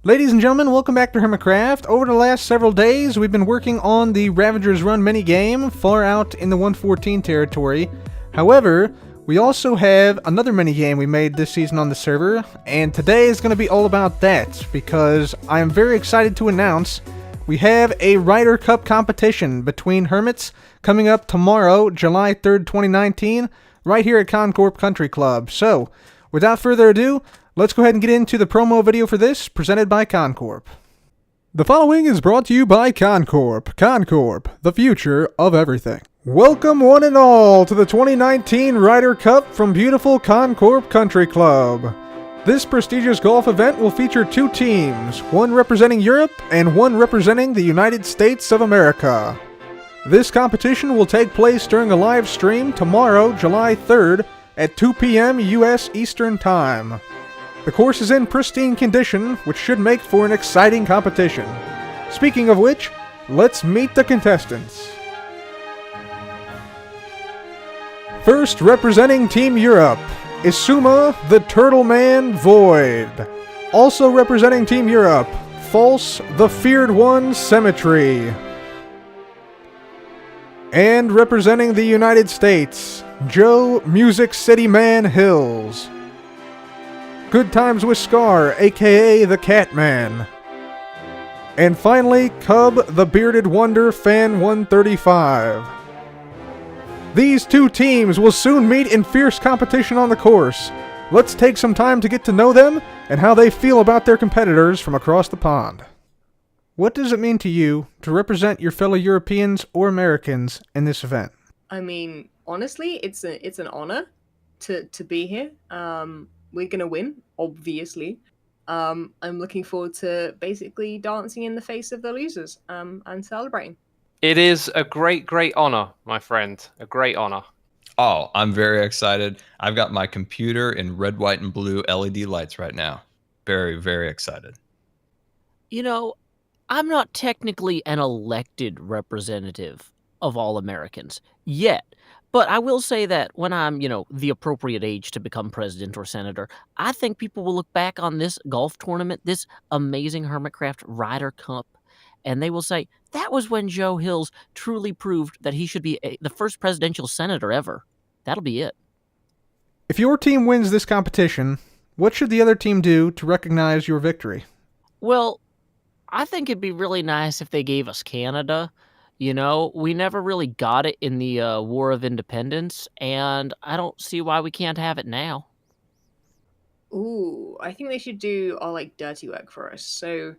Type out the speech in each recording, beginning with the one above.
Ladies and gentlemen, welcome back to Hermitcraft. Over the last several days, we've been working on the Ravager's Run minigame, far out in the 114 territory. However, we also have another minigame we made this season on the server, and today is going to be all about that, because I am very excited to announce we have a Ryder Cup competition between Hermits coming up tomorrow, July 3rd, 2019, right here at Concorp Country Club. So, without further ado, let's go ahead and get into the promo video for this, presented by Concorp. The following is brought to you by Concorp. Concorp, the future of everything. Welcome one and all to the 2019 Ryder Cup from beautiful Concorp Country Club. This prestigious golf event will feature two teams, one representing Europe and one representing the United States of America. This competition will take place during a live stream tomorrow, July 3rd at 2 p.m. U.S. Eastern Time. The course is in pristine condition, which should make for an exciting competition. Speaking of which, let's meet the contestants. First, representing Team Europe, Isuma the Turtle Man Void. Also representing Team Europe, False the Feared One Symmetry. And representing the United States, Joe Music City Man Hills. Good Times with Scar, aka the Catman. And finally, Cub the Bearded Wonder Fan 135. These two teams will soon meet in fierce competition on the course. Let's take some time to get to know them and how they feel about their competitors from across the pond. What does it mean to you to represent your fellow Europeans or Americans in this event? I mean, honestly, it's an honor to be here. We're gonna win, obviously. I'm looking forward to basically dancing in the face of the losers and celebrating. It is a great honor, my friend. A great honor. Oh, I'm very excited. I've got my computer in red, white, and blue LED lights right now. Very, very excited. You know, I'm not technically an elected representative of all Americans yet. But I will say that when I'm, the appropriate age to become president or senator, I think people will look back on this golf tournament, this amazing Hermitcraft Ryder Cup, and they will say, that was when Joe Hills truly proved that he should be the first presidential senator ever. That'll be it. If your team wins this competition, what should the other team do to recognize your victory? Well, I think it'd be really nice if they gave us Canada. We never really got it in the War of Independence, and I don't see why we can't have it now. Ooh, I think they should do all dirty work for us. So,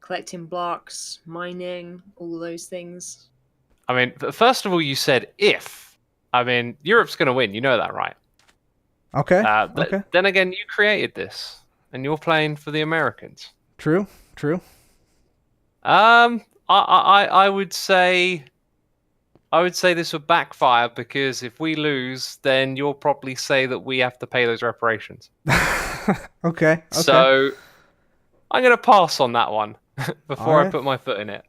collecting blocks, mining, all those things. I mean, first of all, you said if. I mean, Europe's going to win. You know that, right? Okay. Okay. Then again, you created this, and you're playing for the Americans. True. I would say this would backfire, because if we lose, then you'll probably say that we have to pay those reparations. Okay. So I'm going to pass on that one before I put my foot in it.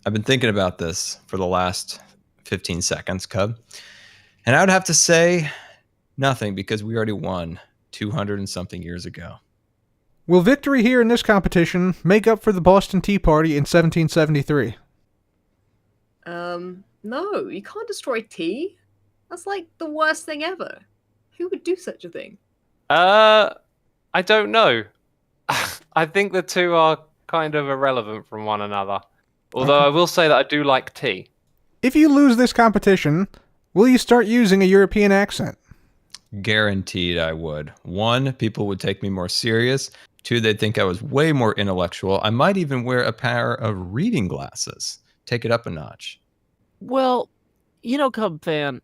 I've been thinking about this for the last 15 seconds, Cub. And I would have to say nothing, because we already won 200 and something years ago. Will victory here in this competition make up for the Boston Tea Party in 1773? No, you can't destroy tea. That's the worst thing ever. Who would do such a thing? I don't know. I think the two are kind of irrelevant from one another. Although I will say that I do like tea. If you lose this competition, will you start using a European accent? Guaranteed I would. 1, people would take me more serious. 2, they'd think I was way more intellectual. I might even wear a pair of reading glasses. Take it up a notch. Well, Cub fan,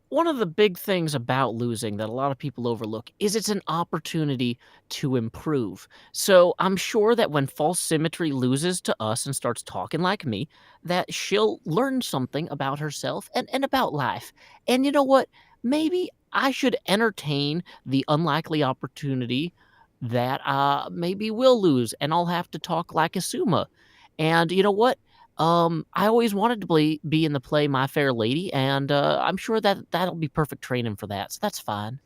one of the big things about losing that a lot of people overlook is it's an opportunity to improve. So I'm sure that when False Symmetry loses to us and starts talking like me, that she'll learn something about herself and about life. And you know what? Maybe I should entertain the unlikely opportunity that maybe we'll lose and I'll have to talk like Isuma. And you know what? I always wanted to be in the play My Fair Lady, and I'm sure that'll be perfect training for that, so that's fine.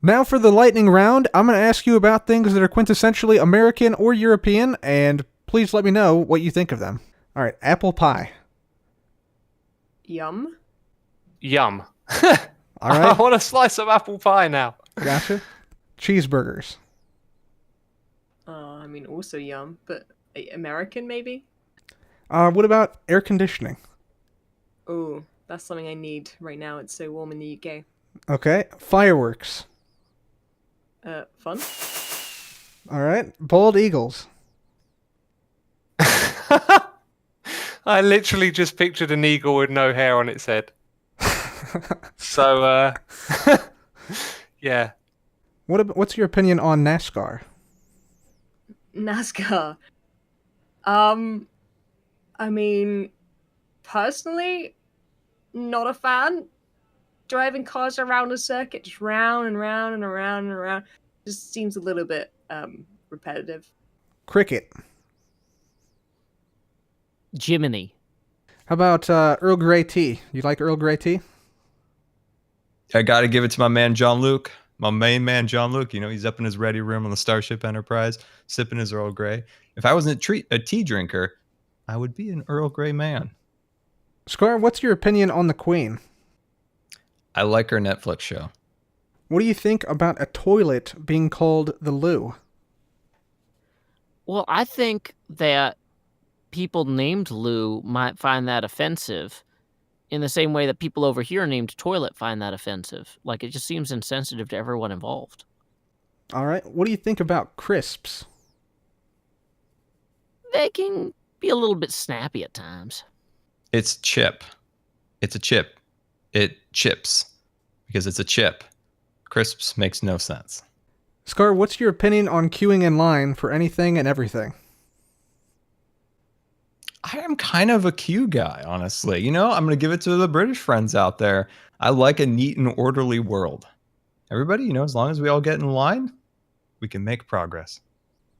Now for the lightning round, I'm going to ask you about things that are quintessentially American or European, and please let me know what you think of them. All right, apple pie. Yum. Yum. All right. I want a slice of apple pie now. Gotcha. Cheeseburgers. I mean, also yum, but American maybe? What about air conditioning? Oh, that's something I need right now. It's so warm in the UK. Okay. Fireworks. Fun? All right. Bald eagles. I literally just pictured an eagle with no hair on its head. So, yeah. What's your opinion on NASCAR? NASCAR. I mean, personally, not a fan. Driving cars around a circuit, just round and round and around and around, just seems a little bit repetitive. Cricket. Jiminy. How about Earl Grey tea? You like Earl Grey tea? I got to give it to my man, John Luke. My main man, John Luke. You know, he's up in his ready room on the Starship Enterprise, sipping his Earl Grey. If I wasn't a tea drinker, I would be an Earl Grey man. Scar, what's your opinion on the Queen? I like her Netflix show. What do you think about a toilet being called the loo? Well, I think that people named Lou might find that offensive in the same way that people over here named toilet find that offensive. Like, it just seems insensitive to everyone involved. All right. What do you think about crisps? They can be a little bit snappy at times. It's chip. It's a chip. It chips because it's a chip. Crisps makes no sense. Scar, what's your opinion on queuing in line for anything and everything? I am kind of a queue guy, honestly. You know, I'm going to give it to the British friends out there. I like a neat and orderly world. Everybody, you know, as long as we all get in line, we can make progress.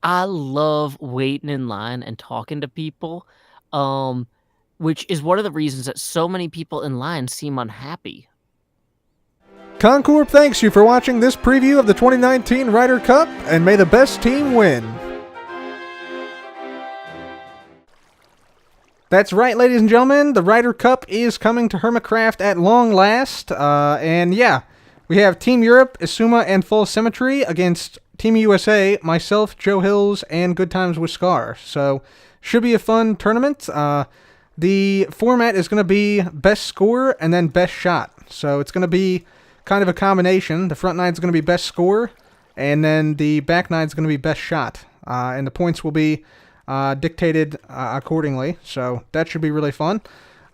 I love waiting in line and talking to people, which is one of the reasons that so many people in line seem unhappy. Concorp thanks you for watching this preview of the 2019 Ryder Cup, and may the best team win. That's right, ladies and gentlemen. The Ryder Cup is coming to Hermitcraft at long last. And yeah, we have Team Europe, Isuma, and Full Symmetry against Team USA, myself, Joe Hills, and Good Times with Scar. So, should be a fun tournament. The format is going to be best score and then best shot. So, it's going to be kind of a combination. The front nine is going to be best score, and then the back nine is going to be best shot. And the points will be dictated accordingly, so that should be really fun.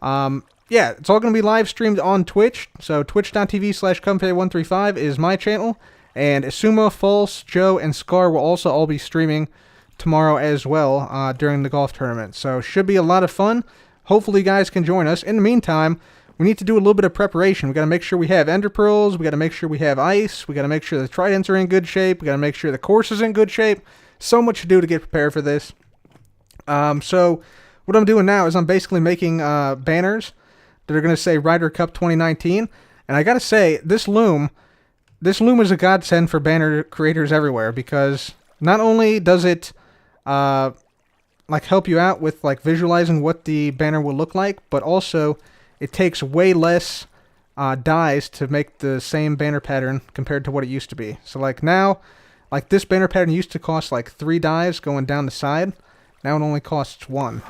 Yeah, it's all going to be live streamed on Twitch, so twitch.tv/Comfy135 is my channel, and Isuma, False, Joe, and Scar will also all be streaming tomorrow as well during the golf tournament, so should be a lot of fun. Hopefully you guys can join us. In the meantime, we need to do a little bit of preparation. We got to make sure we have ender pearls, we got to make sure we have ice, we got to make sure the tridents are in good shape, we got to make sure the course is in good shape. So much to do to get prepared for this. So what I'm doing now is I'm basically making banners that are going to say Ryder Cup 2019. And I got to say, this loom is a godsend for banner creators everywhere, because not only does it like help you out with like visualizing what the banner will look like, but also it takes way less dies to make the same banner pattern compared to what it used to be. So like now, like this banner pattern used to cost like 3 dies going down the side. Now it only costs 1.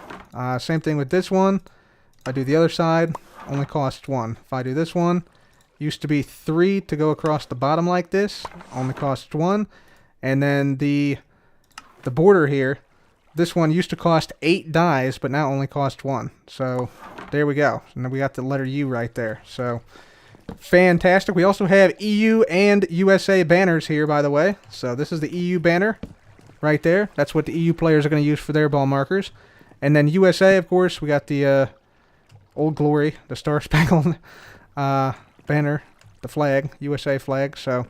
Same thing with this one. If I do the other side, only costs 1. If I do this one, used to be 3 to go across the bottom like this, only costs 1. And then the border here, this one used to cost 8 dies, but now only costs 1. So there we go. And then we got the letter U right there. So fantastic. We also have EU and USA banners here, by the way. So this is the EU banner. Right there. That's what the EU players are going to use for their ball markers. And then USA, of course, we got the Old Glory, the Star Spangled banner, the flag, USA flag. So,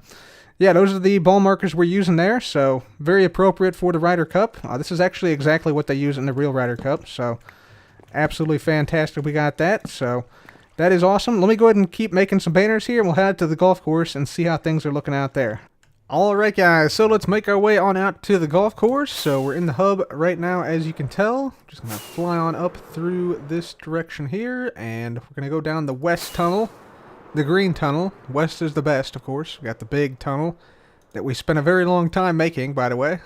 yeah, those are the ball markers we're using there. So, very appropriate for the Ryder Cup. This is actually exactly what they use in the real Ryder Cup. So, absolutely fantastic we got that. So, That is awesome. Let me go ahead and keep making some banners here, and we'll head to the golf course and see how things are looking out there. Alright guys, so let's make our way on out to the golf course. So we're in the hub right now, as you can tell. Just going to fly on up through this direction here, and we're going to go down the west tunnel, the green tunnel. West is the best, of course. We got the big tunnel that we spent a very long time making, by the way.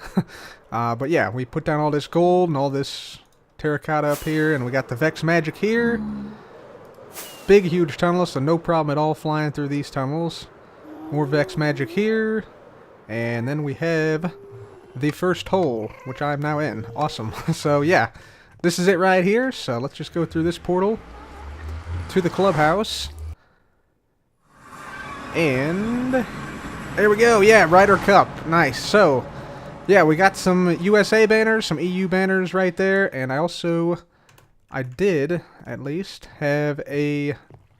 But yeah, we put down all this gold and all this terracotta up here, and we got the Vex magic here. Big, huge tunnel, so no problem at all flying through these tunnels. More Vex magic here. And then we have the first hole, which I'm now in. Awesome. So yeah, this is it right here. So let's just go through this portal to the clubhouse. And there we go. Yeah, Ryder Cup. Nice. So yeah, we got some USA banners, some EU banners right there. And I did at least have a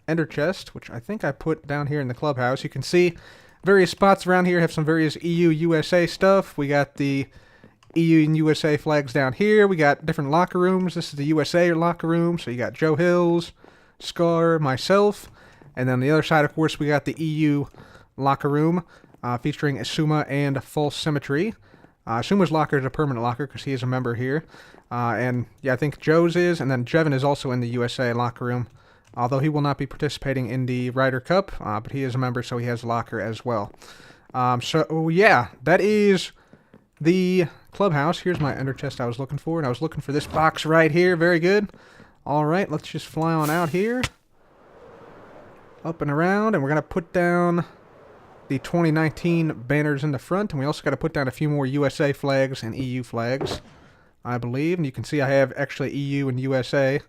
ender chest, which I think I put down here in the clubhouse. You can see various spots around here have some various EU, USA stuff. We got the EU and USA flags down here. We got different locker rooms. This is the USA locker room. So you got Joe Hills, Scar, myself. And then on the other side, of course, we got the EU locker room featuring Asuma and False Symmetry. Asuma's locker is a permanent locker because he is a member here. And yeah, I think Joe's is. And then Jevin is also in the USA locker room. Although he will not be participating in the Ryder Cup, but he is a member, so he has a locker as well. So, yeah, that is the clubhouse. Here's my ender chest I was looking for, and I was looking for this box right here. Very good. All right, let's just fly on out here. Up and around, and we're going to put down the 2019 banners in the front, and we also got to put down a few more USA flags and EU flags, I believe. And you can see I have actually EU and USA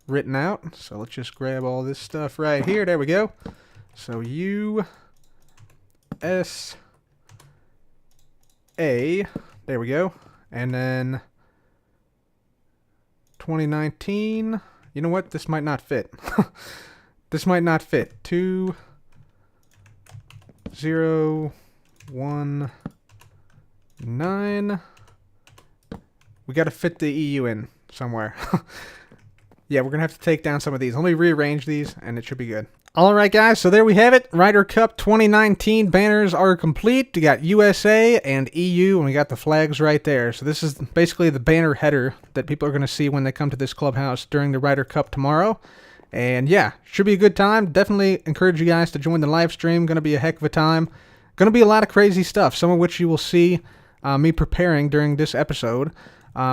written out. So let's just grab all this stuff right here. There we go. So USA. There we go. And then 2019. You know what? This might not fit. This might not fit. 2019. We got to fit the EU in somewhere. Yeah, we're going to have to take down some of these. Let me rearrange these, and it should be good. Alright, guys, so there we have it. Ryder Cup 2019 banners are complete. We got USA and EU, and we got the flags right there. So this is basically the banner header that people are going to see when they come to this clubhouse during the Ryder Cup tomorrow. And yeah, should be a good time. Definitely encourage you guys to join the live stream. Going to be a heck of a time. Going to be a lot of crazy stuff, some of which you will see me preparing during this episode.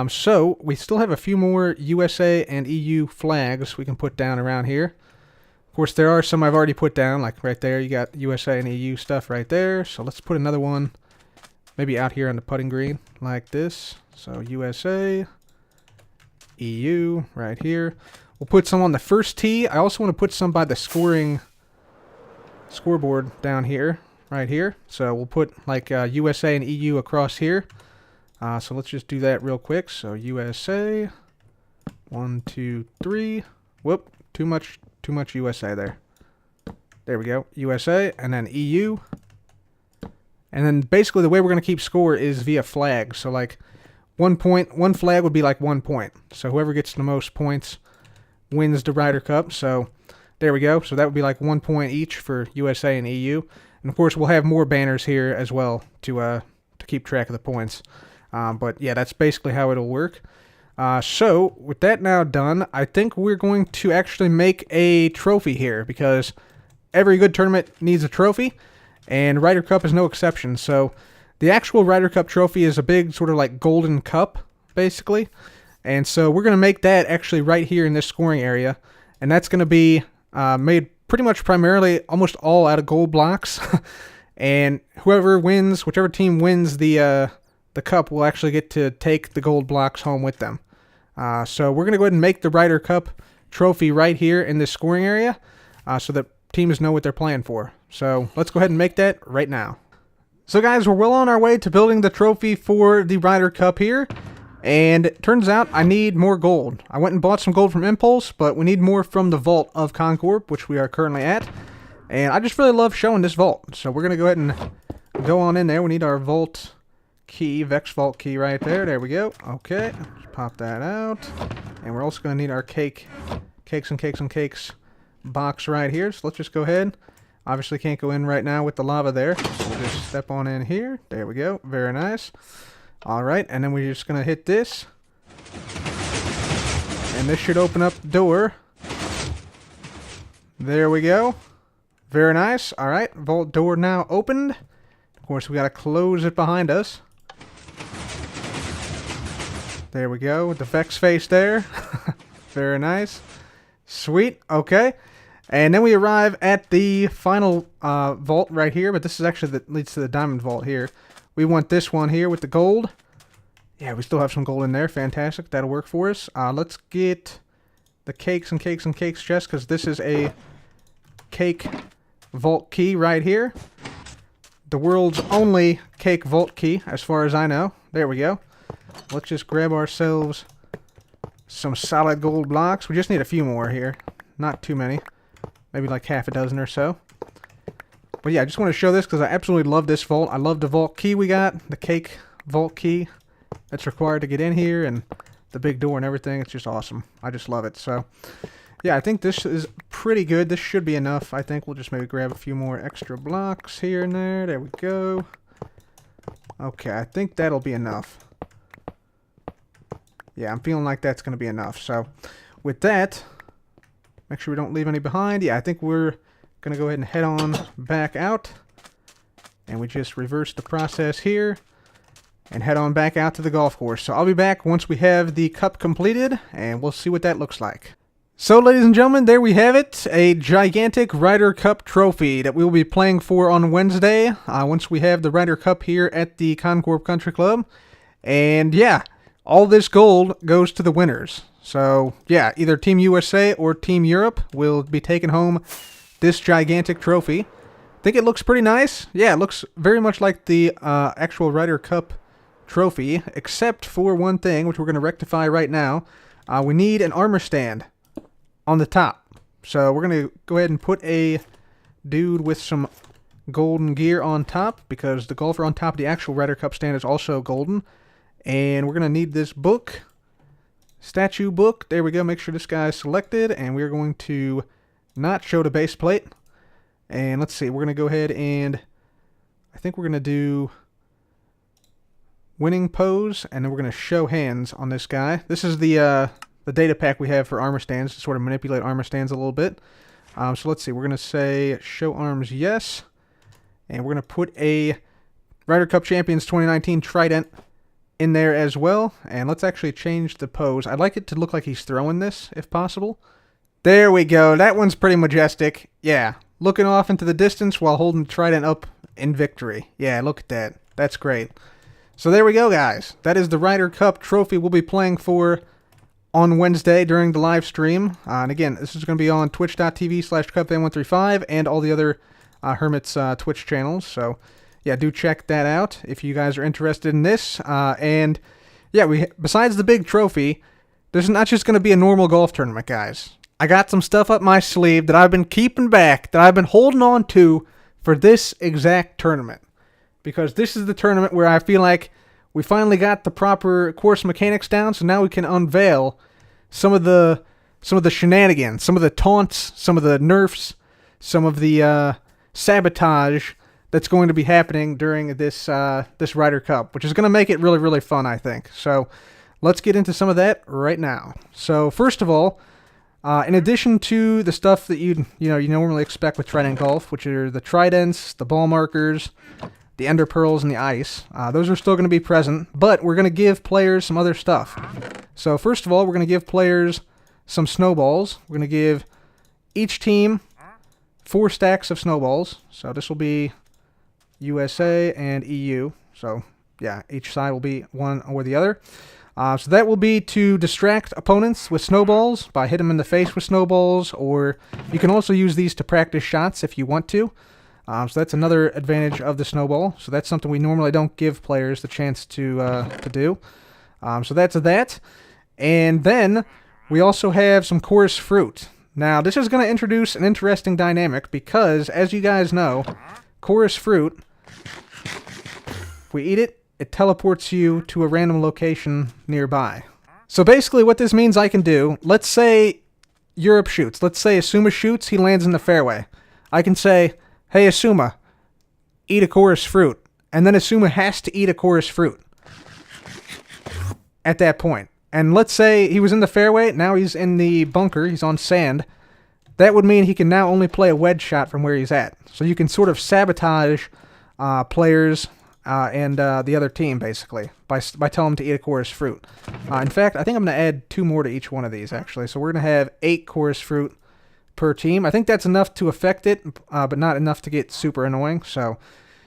So we still have a few more USA and EU flags we can put down around here. Of course, there are some I've already put down, like right there. You got USA and EU stuff right there. So let's put another one maybe out here on the putting green like this. So USA, EU right here. We'll put some on the first tee. I also want to put some by the scoreboard down here, right here. So we'll put like USA and EU across here. So let's just do that real quick. So USA, 1, 2, 3. Whoop, too much USA there. There we go, USA, and then EU. And then basically the way we're going to keep score is via flags. So like 1 point, one flag would be like 1 point. So whoever gets the most points wins the Ryder Cup. So there we go. So that would be like 1 point each for USA and EU. And of course we'll have more banners here as well to keep track of the points. But yeah, that's basically how it'll work. So with that now done, I think we're going to actually make a trophy here because every good tournament needs a trophy, and Ryder Cup is no exception. So the actual Ryder Cup trophy is a big sort of like golden cup, basically. And so we're going to make that actually right here in this scoring area, and that's going to be made pretty much primarily almost all out of gold blocks. And whoever wins, whichever team wins the cup will actually get to take the gold blocks home with them. So we're going to go ahead and make the Ryder Cup trophy right here in this scoring area so that teams know what they're playing for. So let's go ahead and make that right now. So guys, we're well on our way to building the trophy for the Ryder Cup here. And it turns out I need more gold. I went and bought some gold from Impulse, but we need more from the Vault of Concorp, which we are currently at. And I just really love showing this vault. So we're going to go ahead and go on in there. We need our vault key, Vex Vault key right there. There we go. Okay, just pop that out. And we're also going to need our cakes and cakes and cakes box right here. So let's just go ahead. Obviously can't go in right now with the lava there. So we'll just step on in here. There we go. Very nice. Alright, and then we're just going to hit this. And this should open up the door. There we go. Very nice. Alright, vault door now opened. Of course, we got to close it behind us. There we go, with the Vex face there. Very nice. Sweet, okay. And then we arrive at the final vault right here, but this is actually that leads to the diamond vault here. We want this one here with the gold. Yeah, we still have some gold in there. Fantastic, that'll work for us. Let's get the cakes and cakes and cakes chest, because this is a cake vault key right here. The world's only cake vault key, as far as I know. There we go. Let's just grab ourselves some solid gold blocks. We just need a few more here. Not too many. Maybe like half a dozen or so. But yeah, I just want to show this because I absolutely love this vault. I love the vault key we got. The cake vault key that's required to get in here. And the big door and everything. It's just awesome. I just love it. So yeah, I think this is pretty good. This should be enough. I think we'll just maybe grab a few more extra blocks here and there. There we go. Okay, I think that'll be enough. Yeah, I'm feeling like that's going to be enough. So, with that, make sure we don't leave any behind. Yeah, I think we're going to go ahead and head on back out. And we just reverse the process here. And head on back out to the golf course. So, I'll be back once we have the cup completed. And we'll see what that looks like. So, ladies and gentlemen, there we have it. A gigantic Ryder Cup trophy that we will be playing for on Wednesday. Once we have the Ryder Cup here at the Concorp Country Club. And yeah, all this gold goes to the winners. So, yeah, either Team USA or Team Europe will be taking home this gigantic trophy. I think it looks pretty nice. Yeah, it looks very much like the actual Ryder Cup trophy, except for one thing, which we're going to rectify right now. We need an armor stand on the top. So we're going to go ahead and put a dude with some golden gear on top, because the golfer on top of the actual Ryder Cup stand is also golden. And we're going to need this book, statue book. There we go. Make sure this guy is selected. And we're going to not show the base plate. And let's see. We're going to go ahead and I think we're going to do winning pose. And then we're going to show hands on this guy. This is the data pack we have for armor stands to sort of manipulate armor stands a little bit. So let's see. We're going to say show arms yes. And we're going to put a Ryder Cup Champions 2019 trident in there as well. And let's actually change the pose. I'd like it to look like he's throwing this, if possible. There we go. That one's pretty majestic. Yeah. Looking off into the distance while holding the trident up in victory. Yeah, look at that. That's great. So there we go, guys. That is the Ryder Cup trophy we'll be playing for on Wednesday during the live stream. And again, this is going to be on twitch.tv/cupfan135 and all the other Hermit's Twitch channels. So yeah, do check that out if you guys are interested in this. And yeah, besides the big trophy, there's not just going to be a normal golf tournament, guys. I got some stuff up my sleeve that I've been keeping back, that I've been holding on to for this exact tournament. Because this is the tournament where I feel like we finally got the proper course mechanics down, so now we can unveil some of the shenanigans, some of the taunts, some of the nerfs, some of the sabotage that's going to be happening during this this Ryder Cup, which is going to make it really, really fun, I think. So let's get into some of that right now. So first of all, in addition to the stuff that you normally expect with Trident Golf, which are the tridents, the ball markers, the ender pearls, and the ice, those are still going to be present, but we're going to give players some other stuff. So first of all, we're going to give players some snowballs. We're going to give each team 4 stacks of snowballs. So this will be USA and EU. So yeah, each side will be one or the other. So that will be to distract opponents with snowballs by hitting them in the face with snowballs, or you can also use these to practice shots if you want to. So that's another advantage of the snowball. So that's something we normally don't give players the chance to do. So that's that. And then we also have some chorus fruit. Now this is going to introduce an interesting dynamic because, as you guys know, chorus fruit, if we eat it, it teleports you to a random location nearby. So basically what this means I can do, let's say Europe shoots. Let's say Asuma shoots, he lands in the fairway. I can say, hey Asuma, eat a chorus fruit. And then Asuma has to eat a chorus fruit at that point. And let's say he was in the fairway, now he's in the bunker, he's on sand. That would mean he can now only play a wedge shot from where he's at. So you can sort of sabotage players and the other team, basically, by telling them to eat a chorus fruit. In fact, I think I'm going to add 2 more to each one of these, actually. So we're going to have 8 chorus fruit per team. I think that's enough to affect it, but not enough to get super annoying. So,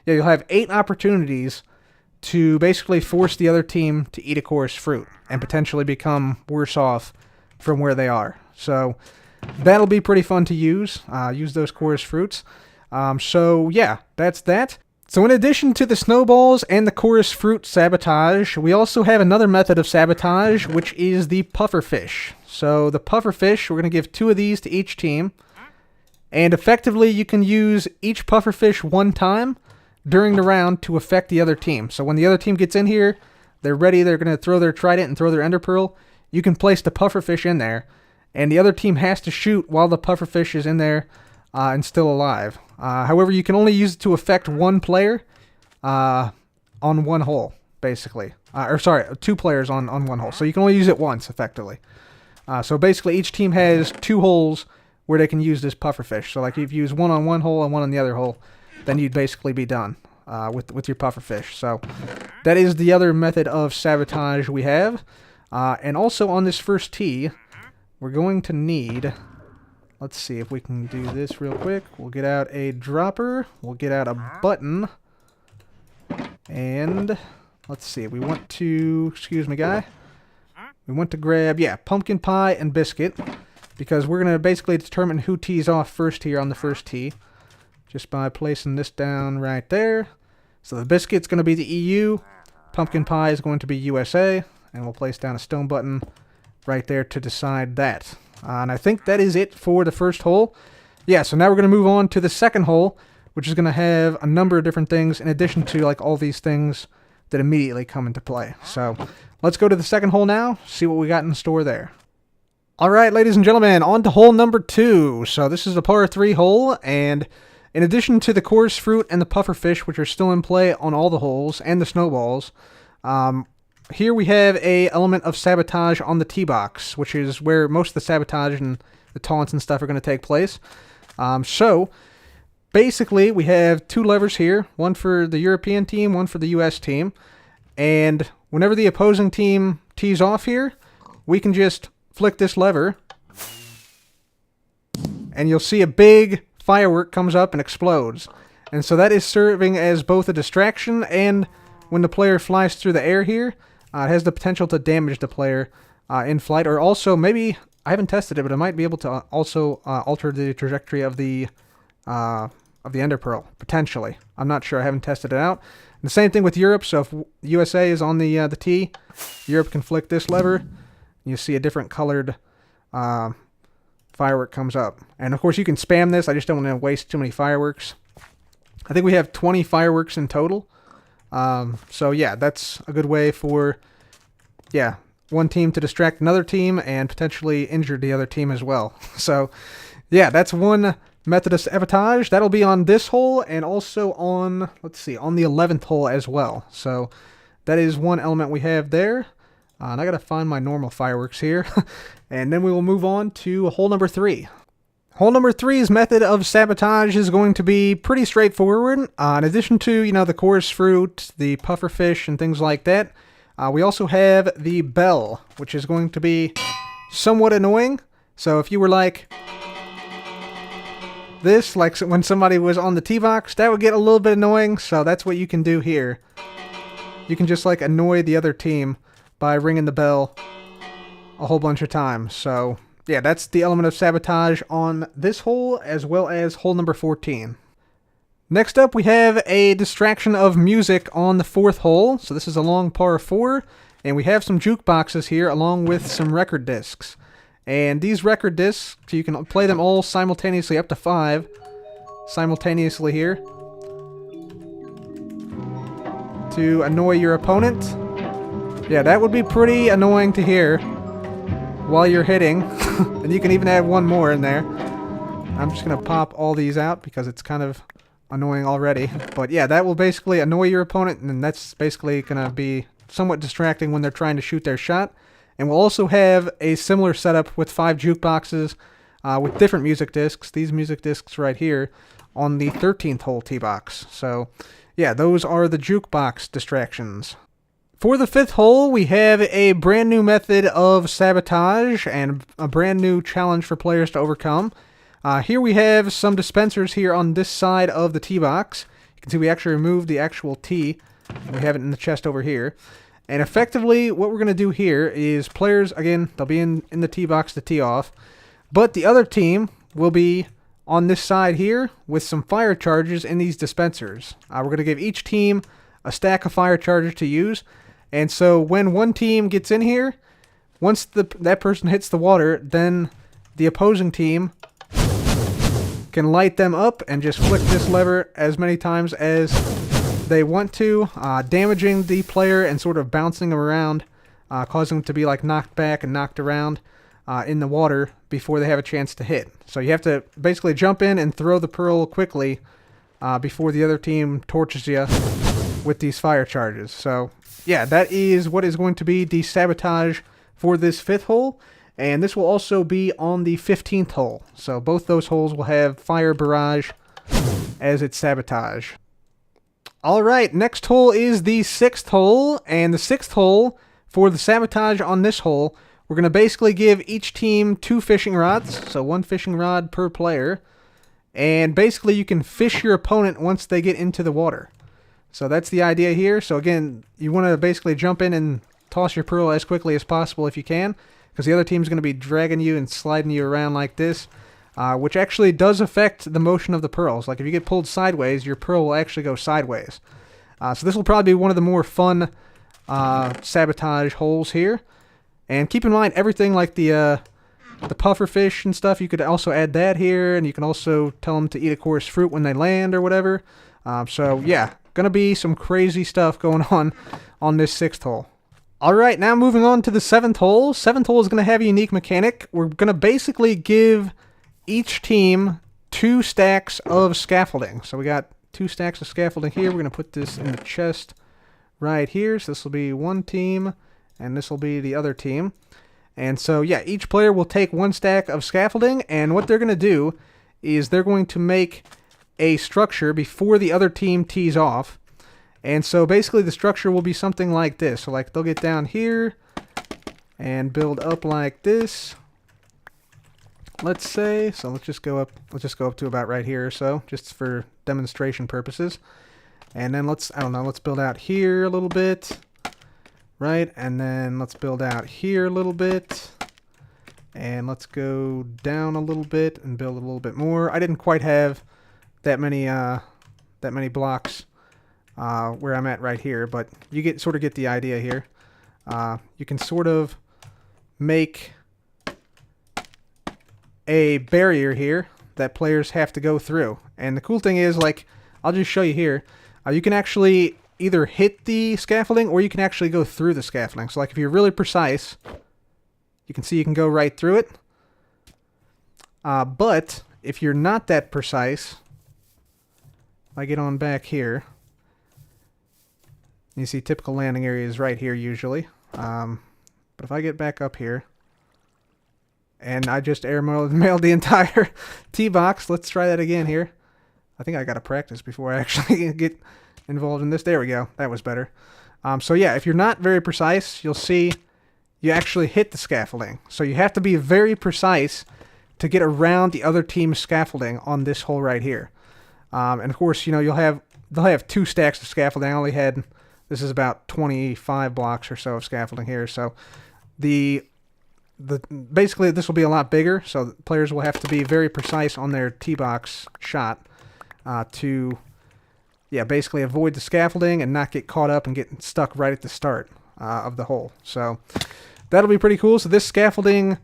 yeah, you'll have 8 opportunities to basically force the other team to eat a chorus fruit and potentially become worse off from where they are. So that'll be pretty fun to use those chorus fruits. So yeah, that's that. So in addition to the snowballs and the chorus fruit sabotage, we also have another method of sabotage, which is the pufferfish. So the pufferfish, we're going to give 2 of these to each team. And effectively, you can use each pufferfish 1 time during the round to affect the other team. So when the other team gets in here, they're ready, they're going to throw their trident and throw their ender pearl. You can place the pufferfish in there, and the other team has to shoot while the pufferfish is in there and still alive. However, you can only use it to affect 1 player on 1 hole, basically. Or sorry, 2 players on 1 hole. So you can only use it once, effectively. So basically, each team has 2 holes where they can use this pufferfish. So like if you use 1 on 1 hole and 1 on the other hole, then you'd basically be done with your pufferfish. So that is the other method of sabotage we have. And also on this first tee, we're going to need... Let's see if we can do this real quick. We'll get out a dropper. We'll get out a button. And let's see. We want to... Excuse me, guy. We want to grab, yeah, pumpkin pie and biscuit. Because we're going to basically determine who tees off first here on the first tee. Just by placing this down right there. So the biscuit's going to be the EU. Pumpkin pie is going to be USA. And we'll place down a stone button right there to decide that. And I think that is it for the first hole. Yeah, so now we're going to move on to the second hole, which is going to have a number of different things in addition to like all these things that immediately come into play. So let's go to the second hole now, see what we got in store there. All right, ladies and gentlemen, on to hole number 2. So this is a par 3 hole, and in addition to the chorus fruit and the pufferfish, which are still in play on all the holes, and the snowballs, here we have a element of sabotage on the tee box, which is where most of the sabotage and the taunts and stuff are going to take place. So basically, we have 2 levers here, one for the European team, one for the US team. And whenever the opposing team tees off here, we can just flick this lever, and you'll see a big firework comes up and explodes. And so that is serving as both a distraction, and when the player flies through the air here, it has the potential to damage the player in flight, or also maybe, I haven't tested it, but it might be able to also alter the trajectory of the Ender Pearl, potentially. I'm not sure, I haven't tested it out. And the same thing with Europe, so if USA is on the tee, Europe can flick this lever, and you see a different colored firework comes up. And of course you can spam this, I just don't want to waste too many fireworks. I think we have 20 fireworks in total. So yeah, that's a good way for, yeah, one team to distract another team and potentially injure the other team as well. So yeah, that's one method of sabotage. That'll be on this hole and also on, let's see, on the 11th hole as well. So that is one element we have there. And I gotta find my normal fireworks here. And then we will move on to hole number 3. Hole number 3's method of sabotage is going to be pretty straightforward. In addition to, you know, the chorus fruit, the pufferfish, and things like that, we also have the bell, which is going to be somewhat annoying. So if you were like this, like when somebody was on the tee box, that would get a little bit annoying. So that's what you can do here. You can just like annoy the other team by ringing the bell a whole bunch of times. So yeah, that's the element of sabotage on this hole, as well as hole number 14. Next up, we have a distraction of music on the 4th hole. So this is a long par 4, and we have some jukeboxes here, along with some record discs. And these record discs, you can play them all simultaneously, up to 5 simultaneously here, to annoy your opponent. Yeah, that would be pretty annoying to hear while you're hitting. And you can even add one more in there. I'm just going to pop all these out because it's kind of annoying already. But yeah, that will basically annoy your opponent, and that's basically going to be somewhat distracting when they're trying to shoot their shot. And we'll also have a similar setup with 5 jukeboxes with different music discs. These music discs right here on the 13th hole tee box. So yeah, those are the jukebox distractions. For the 5th hole, we have a brand new method of sabotage and a brand new challenge for players to overcome. Here we have some dispensers here on this side of the tee box. You can see we actually removed the actual tee. We have it in the chest over here. And effectively, what we're going to do here is players, again, they'll be in the tee box to tee off. But the other team will be on this side here with some fire charges in these dispensers. We're going to give each team a stack of fire charges to use. And so when one team gets in here, once that person hits the water, then the opposing team can light them up and just flick this lever as many times as they want to, damaging the player and sort of bouncing them around, causing them to be like knocked back and knocked around in the water before they have a chance to hit. So you have to basically jump in and throw the pearl quickly before the other team torches you with these fire charges. So yeah, that is what is going to be the sabotage for this 5th hole. And this will also be on the 15th hole. So both those holes will have fire barrage as its sabotage. Alright, next hole is the 6th hole. And the 6th hole, for the sabotage on this hole, we're going to basically give each team 2 fishing rods. So 1 fishing rod per player. And basically you can fish your opponent once they get into the water. So that's the idea here. So again, you want to basically jump in and toss your pearl as quickly as possible if you can, because the other team's going to be dragging you and sliding you around like this, which actually does affect the motion of the pearls. Like if you get pulled sideways, your pearl will actually go sideways. So this will probably be one of the more fun sabotage holes here. And keep in mind, everything like the puffer fish and stuff, you could also add that here, and you can also tell them to eat a coarse fruit when they land or whatever. So yeah, gonna be some crazy stuff going on this 6th hole. Alright, now moving on to the 7th hole. 7th hole is going to have a unique mechanic. We're going to basically give each team 2 stacks of scaffolding. So we got 2 stacks of scaffolding here. We're going to put this in the chest right here. So this will be one team, and this will be the other team. And so, yeah, each player will take 1 stack of scaffolding, and what they're going to do is they're going to make a structure before the other team tees off. And so basically the structure will be something like this. So like they'll get down here and build up like this. Let's say, so let's just go up to about right here or so, just for demonstration purposes. And then let's build out here a little bit. Right? And then let's build out here a little bit. And let's go down a little bit and build a little bit more. I didn't quite have that many blocks where I'm at right here, but you sort of get the idea here. You can sort of make a barrier here that players have to go through. And the cool thing is, like, I'll just show you here. You can actually either hit the scaffolding or you can actually go through the scaffolding. So like if you're really precise, you can see you can go right through it. But if you're not that precise, I get on back here. You see typical landing areas right here usually. But if I get back up here, and I just airmailed the entire tee box. Let's try that again here. I think I got to practice before I actually get involved in this. There we go. That was better. So yeah, if you're not very precise, you'll see you actually hit the scaffolding. So you have to be very precise to get around the other team's scaffolding on this hole right here. And of course, you know, they'll have 2 stacks of scaffolding. I only had, this is about 25 blocks or so of scaffolding here. So basically this will be a lot bigger. So players will have to be very precise on their tee box shot to, yeah, basically avoid the scaffolding and not get caught up and get stuck right at the start of the hole. So that'll be pretty cool. So this scaffolding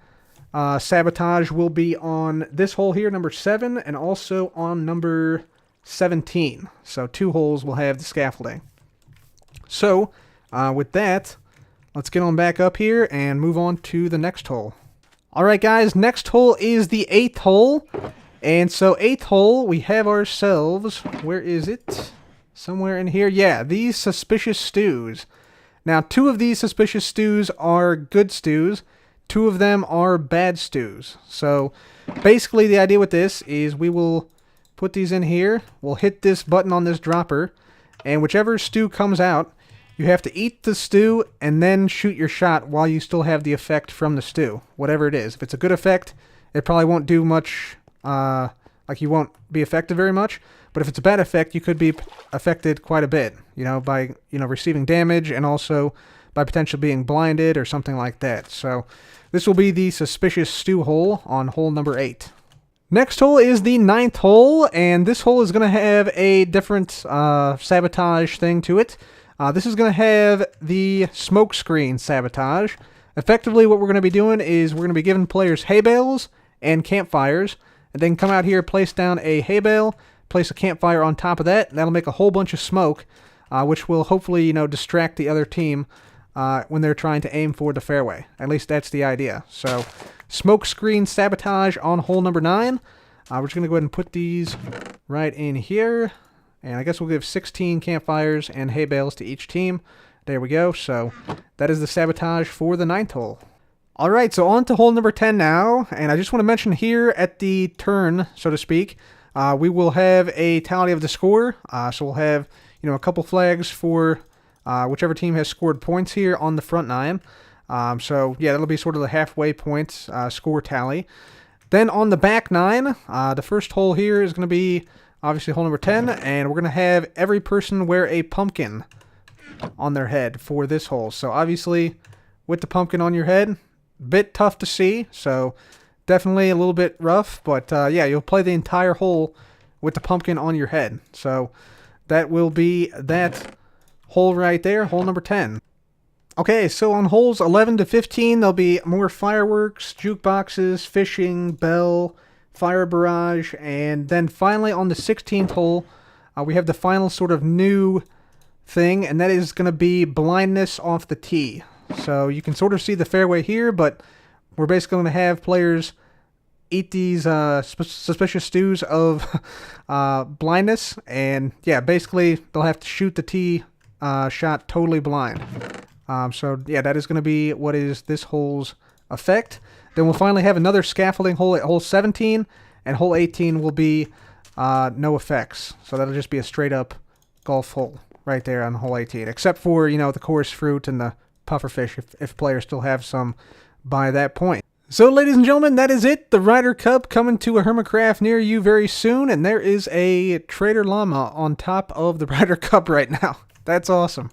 sabotage will be on this hole here, number 7, and also on number 17. So 2 holes will have the scaffolding. So with that, let's get on back up here and move on to the next hole. All right, guys, next hole is the 8th hole. And so 8th hole, we have ourselves, where is it? Somewhere in here. Yeah, these suspicious stews. Now, 2 of these suspicious stews are good stews. 2 of them are bad stews. So basically the idea with this is we will put these in here. We'll hit this button on this dropper. And whichever stew comes out, you have to eat the stew and then shoot your shot while you still have the effect from the stew. Whatever it is. If it's a good effect, it probably won't do much, like you won't be affected very much. But if it's a bad effect, you could be affected quite a bit, you know, by, you know, receiving damage and also by potentially being blinded or something like that. So this will be the suspicious stew hole on hole number 8. Next hole is the 9th hole, and this hole is going to have a different sabotage thing to it. This is going to have the smoke screen sabotage. Effectively, what we're going to be doing is we're going to be giving players hay bales and campfires, and then come out here, place down a hay bale, place a campfire on top of that, and that'll make a whole bunch of smoke, which will hopefully, you know, distract the other team when they're trying to aim for the fairway. At least that's the idea. So, smoke screen sabotage on hole number 9. We're just going to go ahead and put these right in here. And I guess we'll give 16 campfires and hay bales to each team. There we go. So, that is the sabotage for the 9th hole. Alright, so on to hole number 10 now. And I just want to mention here at the turn, so to speak, we will have a tally of the score. So we'll have, you know, a couple flags for whichever team has scored points here on the front 9. So yeah, that'll be sort of the halfway point score tally. Then on the back 9, the first hole here is going to be obviously hole number 10, and we're going to have every person wear a pumpkin on their head for this hole. So obviously, with the pumpkin on your head, bit tough to see. So definitely a little bit rough, but yeah, you'll play the entire hole with the pumpkin on your head. So that will be that hole right there, hole number 10. Okay, so on holes 11 to 15, there'll be more fireworks, jukeboxes, fishing, bell, fire barrage, and then finally on the 16th hole, we have the final sort of new thing, and that is going to be blindness off the tee. So you can sort of see the fairway here, but we're basically going to have players eat these suspicious stews of blindness, and yeah, basically they'll have to shoot the tee shot totally blind. So yeah, that is going to be what is this hole's effect. Then we'll finally have another scaffolding hole at hole 17, and hole 18 will be no effects. So that'll just be a straight up golf hole right there on hole 18, except for, you know, the coarse fruit and the pufferfish if players still have some by that point. So ladies and gentlemen, that is it. The Ryder Cup coming to a Hermitcraft near you very soon, and there is a Trader Llama on top of the Ryder Cup right now. That's awesome.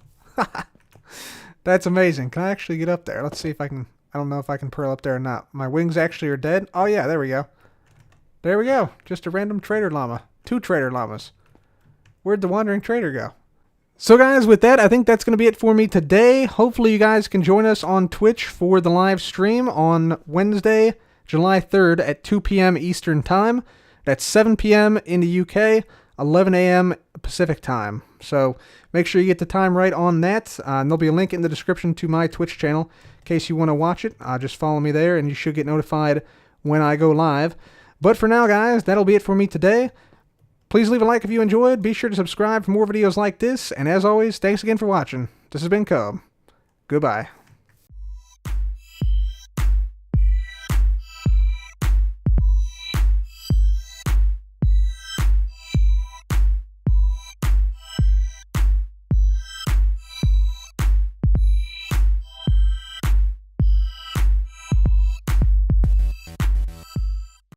That's amazing. Can I actually get up there? Let's see if I can. I don't know if I can pearl up there or not. My wings actually are dead. Oh yeah, there we go. There we go. Just a random Trader Llama. 2 Trader Llamas. Where'd the Wandering Trader go? So guys, with that, I think that's going to be it for me today. Hopefully you guys can join us on Twitch for the live stream on Wednesday, July 3rd at 2 p.m. Eastern Time. That's 7 p.m. in the UK, 11 a.m. Pacific Time. So make sure you get the time right on that. And there'll be a link in the description to my Twitch channel in case you want to watch it. Just follow me there and you should get notified when I go live. But for now, guys, that'll be it for me today. Please leave a like if you enjoyed. Be sure to subscribe for more videos like this. And as always, thanks again for watching. This has been Cub. Goodbye.